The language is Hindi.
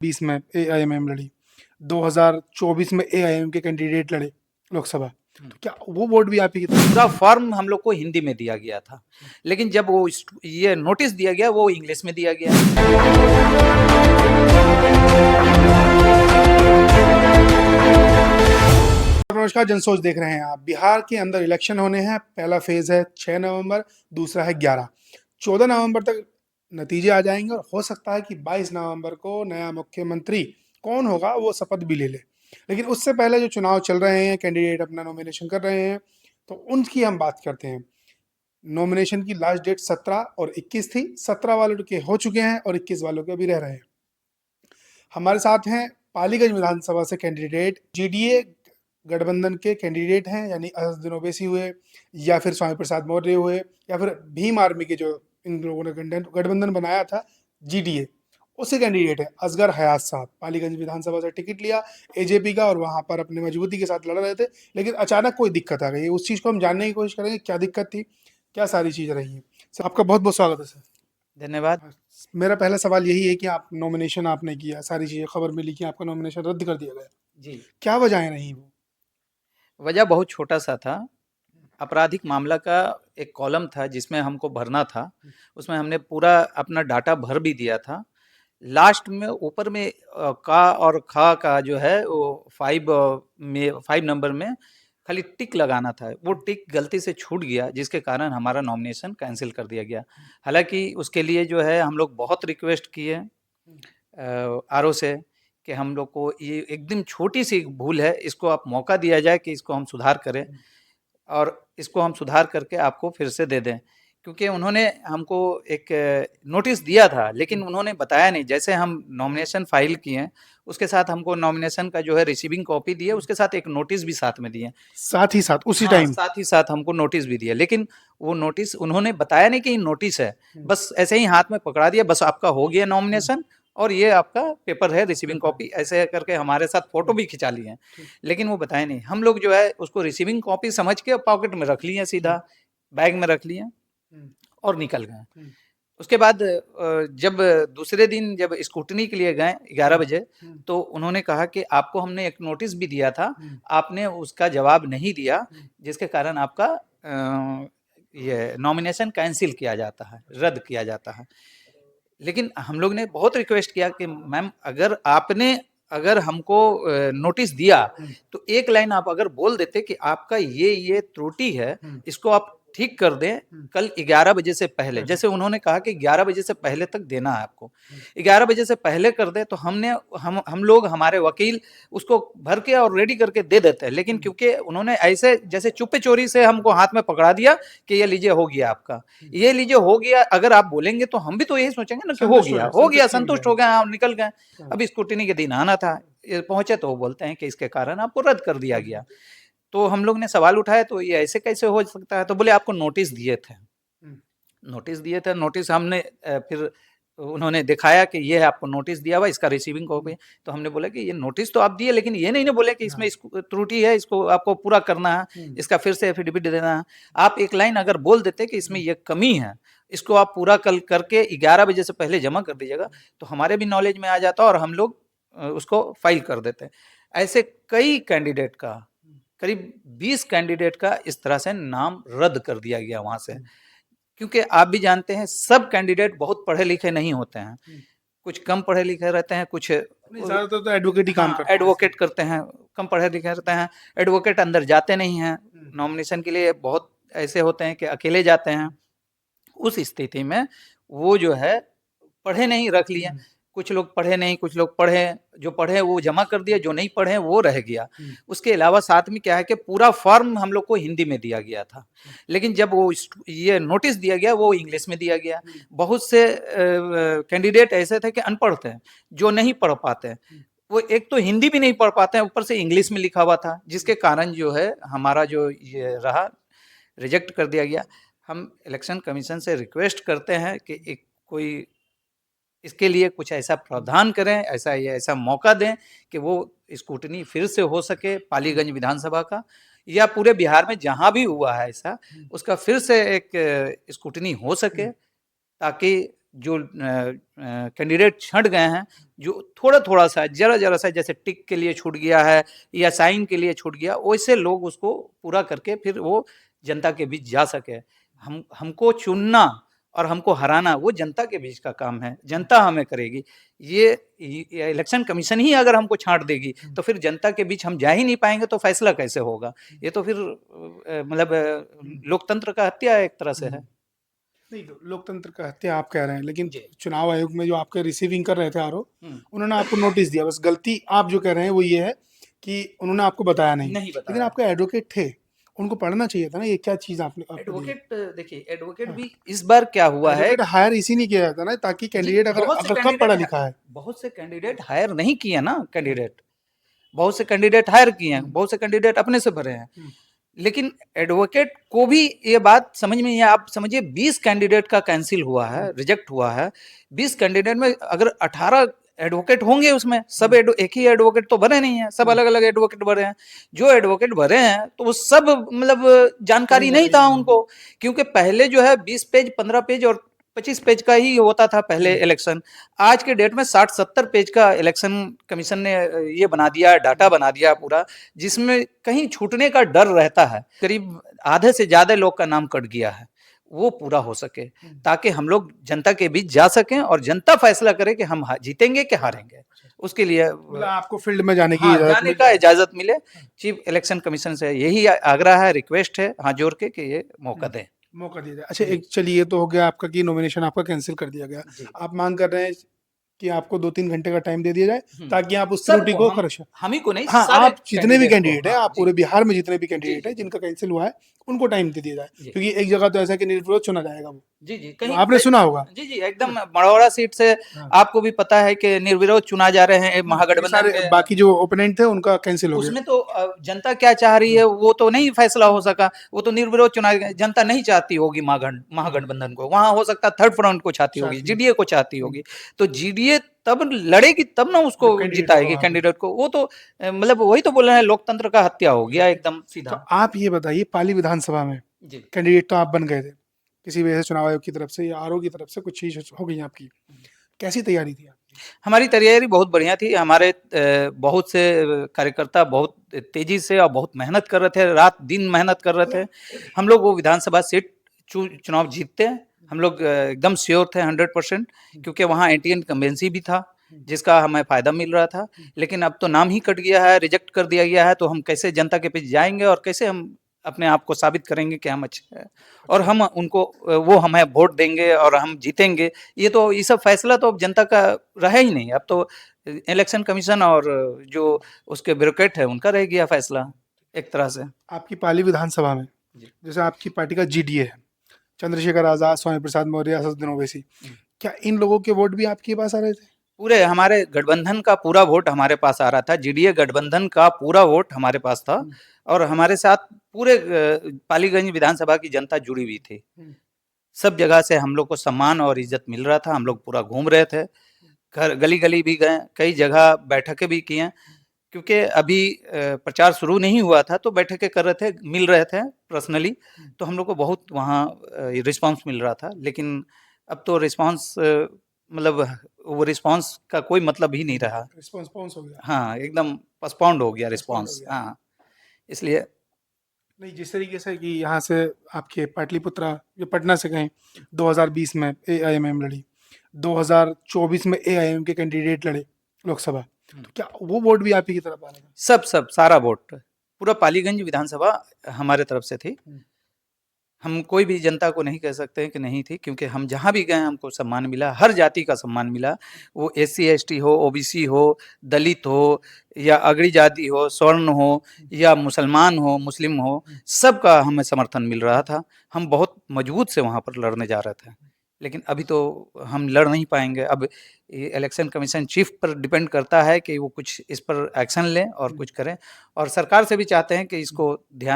20 में एआईएमआईएम लड़ी, 2024 में एआईएम के कैंडिडेट लड़े लोकसभा, तो क्या वो वोट भी आप ही की तरफ? पूरा फॉर्म हम लोग को हिंदी में दिया गया था, लेकिन जब वो ये नोटिस दिया गया वो इंग्लिश में दिया गया। नमस्कार, जनसोच देख रहे हैं आप। बिहार के अंदर इलेक्शन होने हैं। पहला फेज है 6 नवंबर, दूसरा है 11। 14 नवंबर तक नतीजे आ जाएंगे और हो सकता है कि 22 नवंबर को नया मुख्यमंत्री कौन होगा वो शपथ भी ले ले। लेकिन उससे पहले जो चुनाव चल रहे हैं, कैंडिडेट अपना नॉमिनेशन कर रहे हैं, तो उनकी हम बात करते हैं। नॉमिनेशन की लास्ट डेट 17 और 21 थी। 17 वालों के हो चुके हैं और 21 वालों के अभी रह रहे हैं। हमारे साथ हैं पालीगंज विधानसभा से कैंडिडेट, जीडीए गठबंधन के कैंडिडेट हैं, यानी असदुद्दीन ओवैसी हुए, या फिर स्वामी प्रसाद मौर्य हुए, या फिर भीम आर्मी के जो इन लोगों ने गठबंधन बनाया था जीडीए, उसी कैंडिडेट है असगर हयात साहब। पालीगंज विधानसभा से टिकट लिया एजेपी का और वहां पर अपनी मजबूती के साथ लड़ रहे थे, लेकिन अचानक कोई दिक्कत आ गई। उस चीज को हम जानने की कोशिश करेंगे, क्या दिक्कत थी, क्या सारी चीजें रही हैं। सर, आपका बहुत बहुत स्वागत है सर। धन्यवाद। मेरा पहला सवाल यही है कि आप नॉमिनेशन आपने किया, सारी चीजें खबर मिली कि आपका नॉमिनेशन रद्द कर दिया गया, जी, क्या वजह रही वो? वजह बहुत छोटा सा था। आपराधिक मामला का एक कॉलम था जिसमें हमको भरना था, उसमें हमने पूरा अपना डाटा भर भी दिया था। लास्ट में ऊपर में का और खा का जो है वो 5 नंबर में खाली टिक लगाना था, वो टिक गलती से छूट गया, जिसके कारण हमारा नॉमिनेशन कैंसिल कर दिया गया। हालांकि उसके लिए जो है हम लोग बहुत रिक्वेस्ट किए आरओ से कि हम लोग को ये एकदम छोटी सी भूल है, इसको आप मौका दिया जाए कि इसको हम सुधार करें और इसको हम सुधार करके आपको फिर से दे दें। क्योंकि उन्होंने हमको एक नोटिस दिया था, लेकिन उन्होंने बताया नहीं। जैसे हम नॉमिनेशन फाइल किए, उसके साथ हमको नॉमिनेशन का जो है रिसीविंग कॉपी दिए, उसके साथ एक नोटिस भी साथ में दिए। साथ ही साथ उसी हाँ, टाइम? साथ ही साथ हमको नोटिस भी दिया, लेकिन वो नोटिस उन्होंने बताया नहीं कि नोटिस है, बस ऐसे ही हाथ में पकड़ा दिया, बस आपका हो गया नॉमिनेशन और ये आपका पेपर है रिसीविंग कॉपी, ऐसे करके हमारे साथ फोटो भी खिंचा लिए हैं, लेकिन वो बताया नहीं। हम लोग जो है उसको रिसीविंग कॉपी समझ के पॉकेट में रख लिए, सीधा बैग में रख लिए और निकल गए। उसके बाद जब दूसरे दिन जब स्क्रूटनी के लिए गए 11 बजे, तो उन्होंने कहा कि आपको हमने एक नोटिस भी दिया था, आपने उसका जवाब नहीं दिया, जिसके कारण आपका ये नॉमिनेशन कैंसिल किया जाता है, रद्द किया जाता है। लेकिन हम लोग ने बहुत रिक्वेस्ट किया कि मैम, अगर हमको नोटिस दिया तो एक लाइन आप अगर बोल देते कि आपका ये त्रुटि है, इसको आप ठीक कर दें कल 11 बजे से पहले। जैसे उन्होंने कहा कि 11 बजे से पहले तक देना है आपको, 11 बजे से पहले कर दे, तो हम लोग, हमारे वकील उसको भर के और रेडी करके दे देते हैं। लेकिन क्योंकि उन्होंने ऐसे जैसे चुपे चोरी से हमको हाथ में पकड़ा दिया कि ये लीजिए हो गया आपका, ये लीजिए हो गया, अगर आप बोलेंगे तो हम भी तो यही सोचेंगे ना कि हो गया, संतुष्ट हो गए, आप निकल गए। अब स्क्रूटिनी के दिन आना था, पहुंचे तो वो बोलते हैं कि इसके कारण आपको रद्द कर दिया गया। तो हम लोग ने सवाल उठाया, तो ये ऐसे कैसे हो सकता है? तो बोले आपको नोटिस दिए थे। नोटिस हमने फिर उन्होंने दिखाया कि ये है, आपको नोटिस दिया हुआ, इसका रिसीविंग कॉपी। तो हमने बोला कि ये नोटिस तो आप दिए, लेकिन ये नहीं बोले कि इसमें त्रुटि है, इसको आपको पूरा करना है, इसका फिर से एफिडेविट देना है। आप एक लाइन अगर बोल देते कि इसमें ये कमी है, इसको आप पूरा कल करके 11 बजे से पहले जमा कर दीजिएगा, तो हमारे भी नॉलेज में आ जाता और हम लोग उसको फाइल कर देते। ऐसे कई कैंडिडेट का, करीब 20 कैंडिडेट का इस तरह से नाम रद्द कर दिया गया वहां से। क्योंकि आप भी जानते हैं सब कैंडिडेट बहुत पढ़े लिखे नहीं होते हैं, कुछ कम पढ़े लिखे रहते हैं, कुछ ज्यादातर तो एडवोकेट ही काम करते हैं। एडवोकेट करते हैं, कम पढ़े लिखे रहते हैं। एडवोकेट अंदर जाते नहीं हैं नॉमिनेशन के लिए, बहुत ऐसे होते हैं कि अकेले जाते हैं। उस स्थिति में वो जो है पढ़े नहीं, रख लिए। कुछ लोग पढ़े नहीं, कुछ लोग पढ़े, जो पढ़े वो जमा कर दिया, जो नहीं पढ़े वो रह गया। उसके अलावा साथ में क्या है कि पूरा फॉर्म हम लोग को हिंदी में दिया गया था, लेकिन जब वो ये नोटिस दिया गया वो इंग्लिश में दिया गया। बहुत से कैंडिडेट ऐसे थे कि अनपढ़ थे, जो नहीं पढ़ पाते, वो एक तो हिंदी भी नहीं पढ़ पाते हैं, ऊपर से इंग्लिश में लिखा हुआ था, जिसके कारण जो है हमारा जो ये रहा, रिजेक्ट कर दिया गया। हम इलेक्शन कमीशन से रिक्वेस्ट करते हैं कि एक कोई इसके लिए कुछ ऐसा प्रावधान करें, ऐसा मौका दें कि वो स्क्रूटनी फिर से हो सके पालीगंज विधानसभा का, या पूरे बिहार में जहां भी हुआ है ऐसा, उसका फिर से एक स्क्रूटनी हो सके, ताकि जो कैंडिडेट छंट गए हैं, जो थोड़ा-थोड़ा सा, ज़रा-ज़रा सा जैसे टिक के लिए छूट गया है या साइन के लिए छूट गया, वैसे लोग उसको पूरा करके फिर वो जनता के बीच जा सके। हमको चुनना और हमको हराना वो जनता के बीच का काम है, जनता हमें करेगी। ये इलेक्शन कमीशन ही अगर हमको छाँट देगी, तो फिर जनता के बीच हम जा ही नहीं पाएँगे, तो फैसला कैसे होगा? ये तो फिर मतलब लोकतंत्र का हत्या एक तरह से है। नहीं, तो लोकतंत्र का हत्या आप कह रहे हैं, लेकिन जी। चुनाव आयोग में जो आपके रिसीविंग कर रहे थे आरओ, हुँ। उन्होंने आपको नोटिस दिया। बस गलती आप जो कह रहे हैं वो ये है कि उन्होंने आपको बताया नहीं। नहीं लेकिन बताया। आपके एडवोकेट थे, उनको पढ़ना चाहिए था ना, ये क्या चीज़ आपने आपको दी है? एडवोकेट देखिए, एडवोकेट हाँ, भी इस बार क्या हुआ है। एडवोकेट हायर इसी नहीं किया जाता ना, ताकि जी, कैंडिडेट अगर बहुत से अगर कम पढ़ा कैंडिडेट लिखा है। बहुत से कैंडिडेट हायर नहीं किए ना कैंडिडेट। बहुत से कैंडिडेट हायर किए हैं, हुँ, बहुत से कैंडिडेट अपने से भरे हैं। हुँ, लेकिन एडवोकेट को भी ये बात समझ में नहीं है। आप समझिए 20 कैंडिडेट का कैंसिल हुआ है, हुँ, रिजेक्ट हुआ है। 20 कैंडिडेट में अगर 18 एडवोकेट होंगे उसमें, सब हुँ, एक ही एडवोकेट तो भरे नहीं है, सब हुँ, अलग-अलग एडवोकेट भरे हैं। जो एडवोकेट भरे हैं, तो वो सब मतलब जानकारी नहीं समझदारी था नहीं। उनको, क्योंकि पहले जो है 20 पेज, 15 पेज और 25 पेज का ही होता था पहले हुँ, इलेक्शन। आज के डेट में 60-70 पेज का इलेक्शन कमीशन ने ये बना दिया, डाटा हुँ, बना दिया पूरा, जिसमें कहीं छूटने का डर रहता है। करीब आधे से ज़्यादा लोग का नाम कट गया है, वो पूरा हो सके, हुँ। ताकि हम लोग जनता के बीच जा सकें और जनता फैसला करे कि हम जीतेंगे कि हारेंगे। उसके लिए मतलब आपको फील्ड में जाने की हाँ, इजाज़त जाने मिल का जाएगी। इजाज़त मिले। हाँ, चीफ इलेक्शन कमीशन से यही आग्रह है, रिक्वेस्ट है हाथ जोड़ के कि ये मौका हुँ, दें। मौका दिया जाए। अच्छा, जी, एक चलिए ये तो हो गया आपका कि नॉमिनेशन आपका कैंसल कर दिया गया। जी। आप माँग कर रहे हैं कि आपको 2-3 घंटे का टाइम दे दिया जाए, हुँ। ताकि आप उस त्रुटि सबको को करेक्शन। हम ही को नहीं, हाँ, सारे आप जितने भी कैंडिडेट को। कैंडिडेट हैं, हाँ, आप जी। पूरे बिहार में जितने भी जी, कैंडिडेट जी, हैं जी। जिनका कैंसल हुआ है, उनको टाइम दे दिया जाए। जी। क्योंकि एक जगह तो ऐसा है कि निर्विरोध चुना जाएगा वो। जी, जी। वो कहीं आपने कई सुना होगा, जी, जी, एकदम है ना? मढ़ौरा सीट से हाँ, आपको भी पता है कि निर्विरोध चुना जा रहे हैं क्योंकि महागठबंधन सारे के। बाकी जो ओपोनेंट थे उनका कैंसल हो गया। उसमें तो जनता क्या चाह रही हुँ, है वो तो नहीं फैसला हो सका। वो तो निर्विरोध चुना गया। जनता नहीं चाहती होगी हुँ, महागठबंधन को। वहाँ हो सकता है थर्ड फ्रंट को चाहती होगी, चाहती है। जीडीए को चाहती हुँ, होगी। तो जीडीए तब लड़ेगी तब ना उसको जब कैंडिडेट होगा जिताएगी वहाँ पे। कैंडिडेट को। वो तो मतलब वही तो बोल रहे हैं, लोकतंत्र का हत्या हो गया एकदम तो सीधा। आप ये बताइए, पाली विधानसभा में जी। कैंडिडेट तो आप बन गए थे। किसी वजह से चुनाव आयोग की तरफ से या आरओ की तरफ से कुछ चीज़ हो गई आपकी। कैसी तैयारी थी आपकी? हमारी तैयारी बहुत बढ़िया थी। हमारे बहुत से कार्यकर्ता बहुत तेज़ी से और बहुत मेहनत कर रहे थे, रात-दिन मेहनत कर रहे थे। हम लोग वो विधानसभा सीट चुनाव जीतते हैं। हम लोग एकदम श्योर थे 100%, हुँ, क्योंकि वहाँ एंटी इनकम्बेंसी भी था, हुँ, जिसका हमें फ़ायदा मिल रहा था। हुँ, लेकिन अब तो नाम ही कट गया है, रिजेक्ट कर दिया गया है, तो हम कैसे जनता के बीच जाएँगे और कैसे हम अपने आप को साबित करेंगे कि हम अच्छे हैं और अच्छा। हम उनको वो हमें वोट देंगे और हम जीतेंगे। ये सब फैसला तो अब जनता का रहा ही नहीं। अब तो इलेक्शन कमीशन और जो उसके ब्यूरोक्रेट है उनका रह गया फैसला एक तरह से। आपकी पाली विधानसभा में जी। जैसे आपकी पार्टी का जीडीए है, चंद्रशेखर आज़ाद, स्वामी प्रसाद मौर्य, असदुद्दीन ओवैसी, हुँ। क्या इन लोगों के वोट भी आपके पास आ रहे थे? पूरे हमारे गठबंधन का पूरा वोट हमारे पास आ रहा था। जीडीए गठबंधन का पूरा वोट हमारे पास था हुँ, और हमारे साथ पूरे पालीगंज विधानसभा की जनता जुड़ी हुई थी। हुँ, सब जगह से हम लोग को सम्मान और इज़्ज़त मिल रहा था। हम लोग पूरा घूम रहे थे। घर गली-गली भी गए, कई जगह बैठकें भी की हैं। क्योंकि अभी प्रचार शुरू नहीं हुआ था, तो बैठकें कर रहे थे, मिल रहे थे पर्सनली, हुँ, तो हम लोग को बहुत वहाँ रिस्पॉन्स मिल रहा था। लेकिन अब तो रिस्पॉन्स मतलब वो रिस्पॉन्स का कोई मतलब ही नहीं हुँ, रहा। रिस्पॉन्स बाउंस हो गया, हाँ, एकदम पोस्टपोन्ड हो गया पोस्टपोन्ड हो रिस्पॉन्स। गया। हाँ, इसलिए नहीं, जिस तरीके से कि यहाँ से आपके पाटलिपुत्रा जो पटना से गए, 2020 में एआईएमआईएम लड़ी, 2024 में एआईएमआईएम के कैंडिडेट लड़े लोकसभा, हुँ, तो क्या वो वोट भी आप ही की तरफ आ रहे थे? सब सारा वोट, पूरा पालीगंज विधानसभा हमारे तरफ से थी। हुँ, हम कोई भी जनता को नहीं कह सकते हैं कि नहीं थी, क्योंकि हम जहाँ भी गए हमको सम्मान मिला, हर जाति का सम्मान मिला। वो एससी एसटी हो, ओबीसी हो, दलित हो या अगड़ी जाति हो, स्वर्ण हो हुँ, या मुसलमान हो, मुस्लिम हो, हुँ, सबका हमें समर्थन मिल रहा था। हम बहुत मजबूत से वहाँ पर लड़ने जा रहे थे। लेकिन अभी तो हम लड़ नहीं पाएँगे। अब ये इलेक्शन कमीशन चीफ पर डिपेंड करता है कि वो कुछ इस पर एक्शन लें और हुँ, कुछ करें, और सरकार से भी चाहते हैं कि हुँ। इसको ध्यान